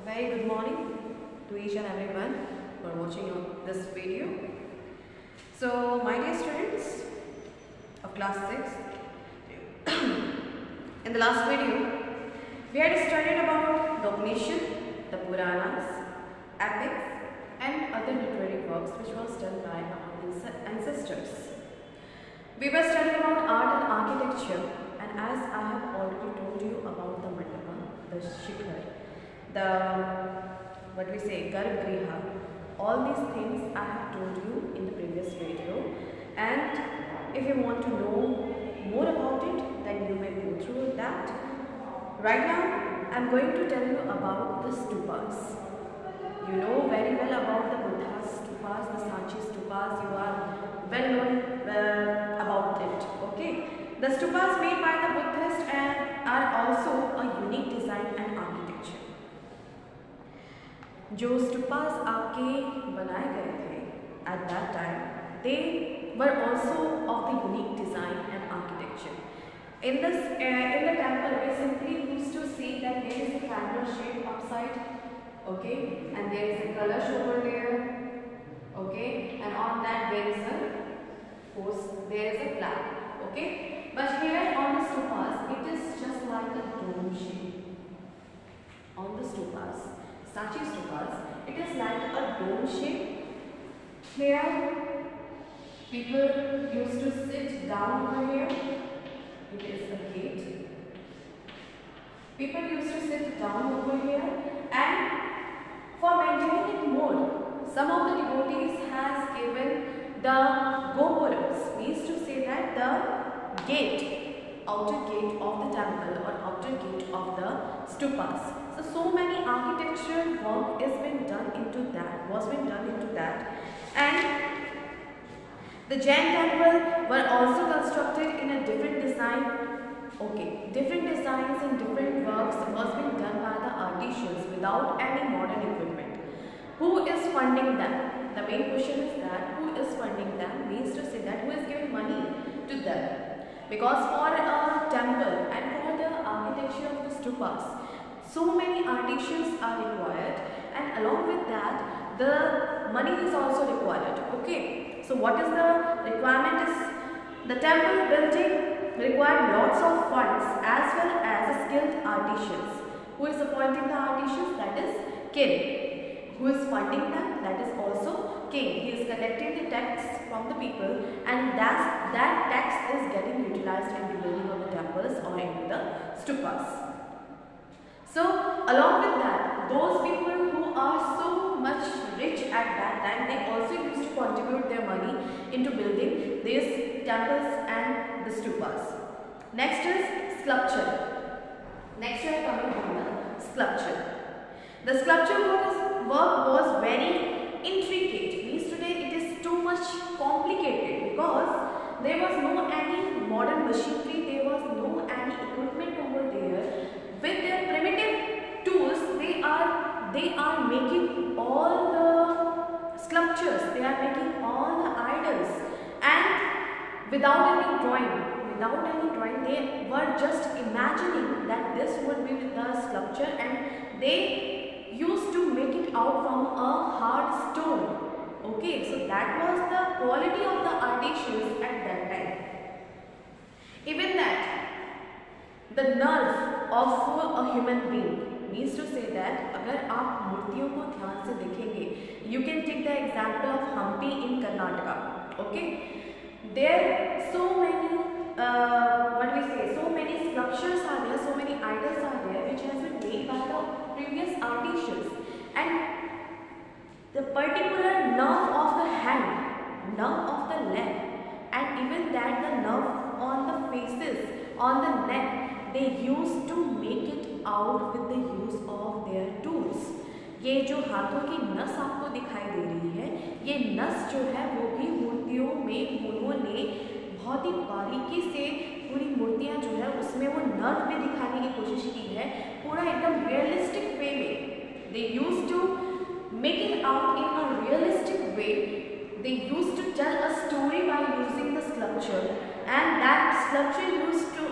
A very good morning to each and everyone who are watching this video. So, my dear students of class 6, in the last video, we had studied about the Upanishad, the Puranas, epics, and other literary works which was done by our ancestors. We were studying about art and architecture, and as I have already told you about the mandapa, the shikhar, Garbhagriha, all these things I have told you in the previous video, and if you want to know more about it, then you may go through that. Right now, I am going to tell you about the stupas. You know very well about the Buddha stupas, the Sanchi stupas, you are well known about it, okay? The stupas made by the Buddhists are also a unique design and architecture. जो stupas आपके बनाए गए थे at that time, they were also of the unique design and architecture. In the temple, we simply used to see that there is a triangular shape upside, okay, and there is a kalash over there, okay, and on that there is a flag, okay. But here on the stupas, it is just like a dome shape. On the stupas, Sanchi stupas, it is like a dome shape. Here, people used to sit down over here. It is a gate. People used to sit down over here, and for maintaining it more, some of the devotees has given the gopurams, means to say that the gate, outer gate of the temple or outer gate of the stupas. So many architectural work was been done into that, and the Jain temple were also constructed in a different design. Okay, different designs and different works was being done by the artisans without any modern equipment. Who is funding them? The main question is that who is funding them, means to say that who is giving money to them. Because for a temple and for the architecture of the stupas, so many artisans are required, and along with that, the money is also required. Okay, so what is the requirement is the temple building required lots of funds as well as skilled artisans. Who is appointing the artisans? That is king. Who is funding them? That is also king. He is collecting the tax from the people, and that tax is getting utilized in the building of the temples or into the stupas. So along with that, those people who are so much rich at that time, they also used to contribute their money into building these temples and the stupas. Next is sculpture. Next we are coming on the sculpture. The sculpture work was very intricate. Means today it is too much complicated because there was no any modern machinery, there was no any equipment over there. With their primitive tools, they are making all the sculptures, they are making all the idols, and without any drawing, they were just imagining that this would be the sculpture, and they used to make it out from a hard stone. Okay, so that was the quality of the artisans at that time. Even that, the nerve of a human being, means to say that अगर आप मूर्तियों को ध्यान से देखेंगे, you can take the example of Hampi in Karnataka. Okay, there so many so many sculptures are there, so many idols are there which has been made by the previous artisans, and the particular nerve of the hand, nerve of the leg, and even that the nerve on the faces, on the neck, they used to make it out with the use of their tools. ये जो हाथों की नस आपको दिखाई दे रही है, ये नस जो है वो भी मूर्तियों में उन्होंने बहुत ही बारीकी से पूरी मूर्तियाँ जो है उसमें वो नर्व भी दिखाने की कोशिश की है, पूरा एकदम रियलिस्टिक वे में. They used to make it out in a realistic way. They used to tell a story by using the sculpture, and that sculpture used to,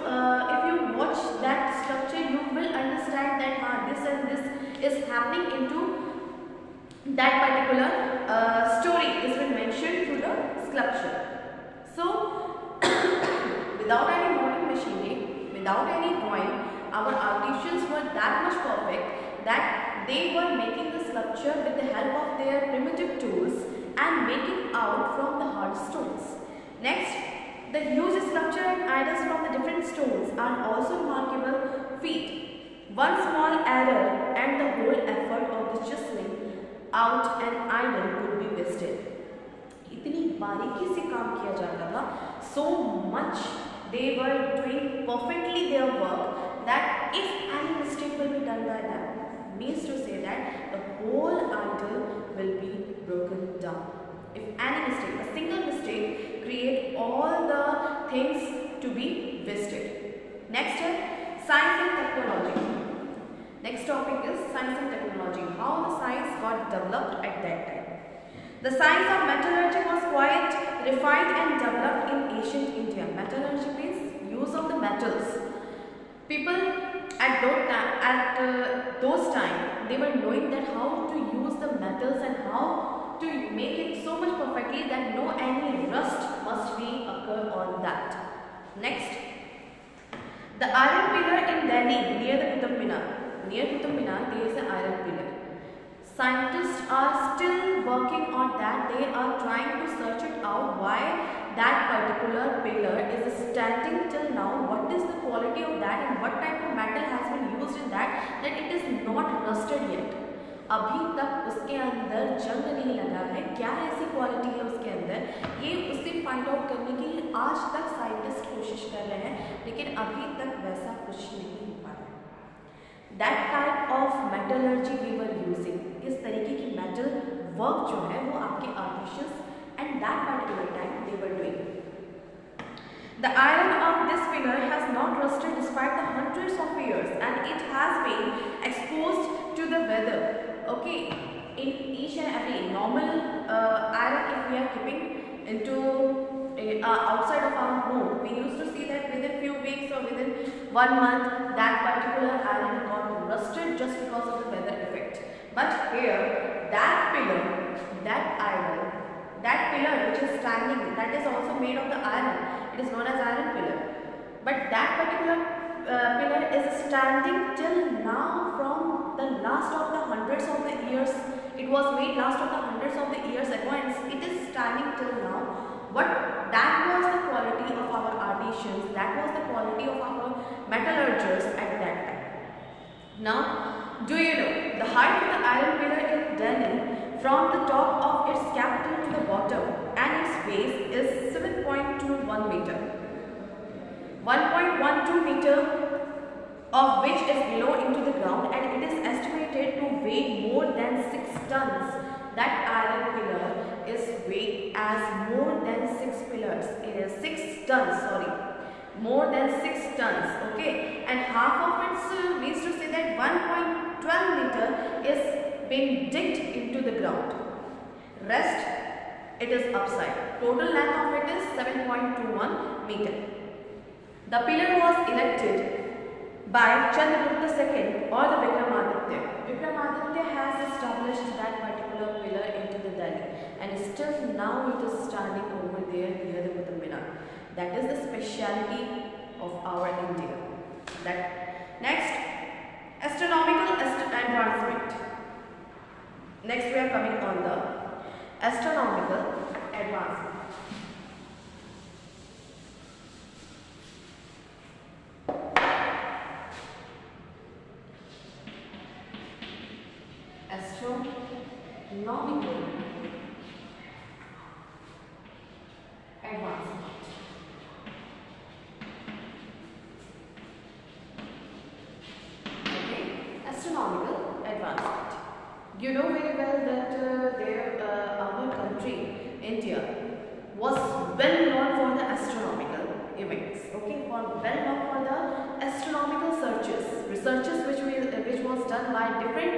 if you watch that sculpture, you will understand that this and this is happening into that particular story is been mentioned through the sculpture. So without any modern machinery, without any drawing, our artisans were that much perfect that they were making the sculpture with the help of their primitive tools and making out from the hard stones. Next, the huge sculpture and idols from the different stones are also remarkable feat. One small error and the whole effort of the chiseling out an idol could be wasted. इतनी बारीकी से काम किया जाता था, so much they were doing perfectly their work that if any mistake will be done by them, means to say that the whole idol will be broken down. If any mistake, a single mistake, create all the things to be wasted. Next is science and technology. Next topic is science and technology. How the science got developed at that time. The science of metallurgy was quite refined and developed in ancient India. Metallurgy means use of the metals. People at those time, they were knowing that how to use the metals and how to make it so much perfectly that no any rust must be occur on that. Next, the iron pillar in Delhi near the Qutub Minar. Near Qutub Minar, there is an iron pillar. Scientists are still working on that. They are trying to search it out why that particular pillar is standing till now. What is the quality of that and what type of metal has been used in that it is not rusted yet. अभी तक उसके अंदर जंग नहीं लगा है, क्या ऐसी क्वालिटी है उसके अंदर, ये उससे फाइंड आउट करने के लिए आज तक साइंटिस्ट कोशिश कर रहे हैं, लेकिन अभी तक वैसा कुछ नहीं हो पाया. That type of metallurgy we were using, इस तरीके की मेटल वर्क जो है वो आपके artisans and that particular time they were doing. The iron of this pillar has not rusted despite the hundreds of years and it has been exposed to the weather. Okay, in each and every normal iron, if we are keeping into outside of our home, we used to see that within few weeks or within 1 month that particular iron got rusted just because of the weather effect. But here, that pillar, that iron, that pillar which is standing, that is also made of the iron. It is known as iron pillar. But that particular pillar is standing till now from the last of the hundreds of the years. It was made last of the hundreds of the years ago and it is standing till now. But that was the quality of our artisans, that was the quality of our metallurgists at that time. Now, do you know the height of the iron pillar in Delhi from the top of its capital to the bottom and its base is 7.21 meter. 1.12 meter of which is below into the ground and it is estimated to weigh more than 6 tons. That iron pillar is weighed as more than 6 pillars. It is 6 tons, sorry. More than 6 tons, okay. And half of it means to say that 1.12 meter is being digged into the ground. Rest, it is upside. Total length of it is 7.21 meter. The pillar was erected by Chandragupta II or the Vikramaditya. Vikramaditya has established that particular pillar into the Delhi and still now it is standing over there near the Qutub Minar. That is the speciality of our India. Next, astronomical advancement. Next we are coming on the astronomical advancement. Astronomical advancement. Okay, astronomical advancement. You know very well that our country, India, was well known for the astronomical events. Okay, well known for the astronomical researches which was done by different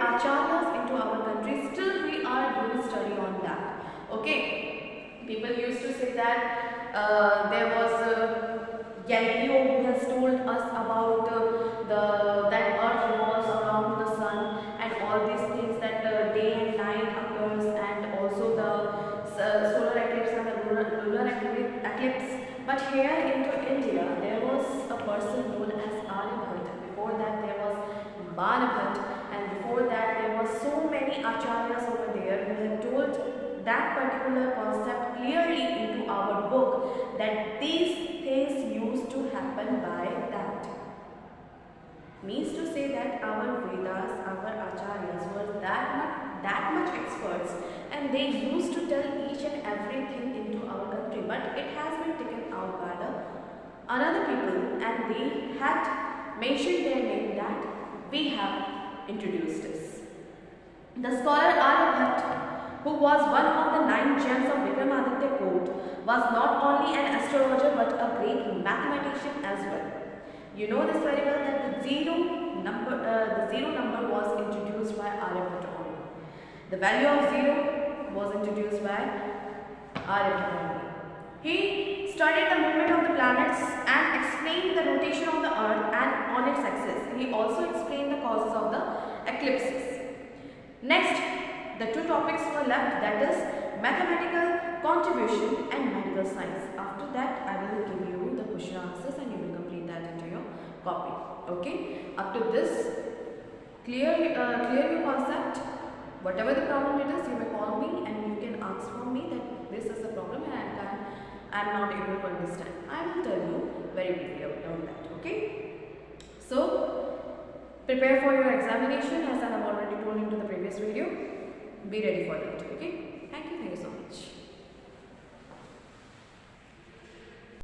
acharyas into our country. Still we are doing study on that. Okay, people used to say that there was Galileo who has told us about that Earth revolves around the acharyas over there who had told that particular concept clearly into our book, that these things used to happen by that. Means to say that our Vedas, our acharyas were that much experts, and they used to tell each and everything into our country, but it has been taken out by the another people, and they had mentioned their name that we have introduced this. The scholar Aryabhatta, who was one of the 9 gems of Vikramaditya court, was not only an astrologer but a great mathematician as well. You know this very well that the zero number was introduced by Aryabhatta only. The value of 0 was introduced by Aryabhatta only. He studied the movement of the planets and explained the rotation of the earth and on its axis. He also explained the causes of the eclipses. Next, the 2 topics were left, that is mathematical contribution and medical science. After that, I will give you the question answers and you will complete that into your copy. Okay? Up to this, clear your concept. Whatever the problem it is, you may call me and you can ask from me that this is the problem and I am not able to understand. I will tell you very briefly on that. Okay? So, prepare for your examination as I have already told into the previous video. Be ready for that. Okay? Thank you so much.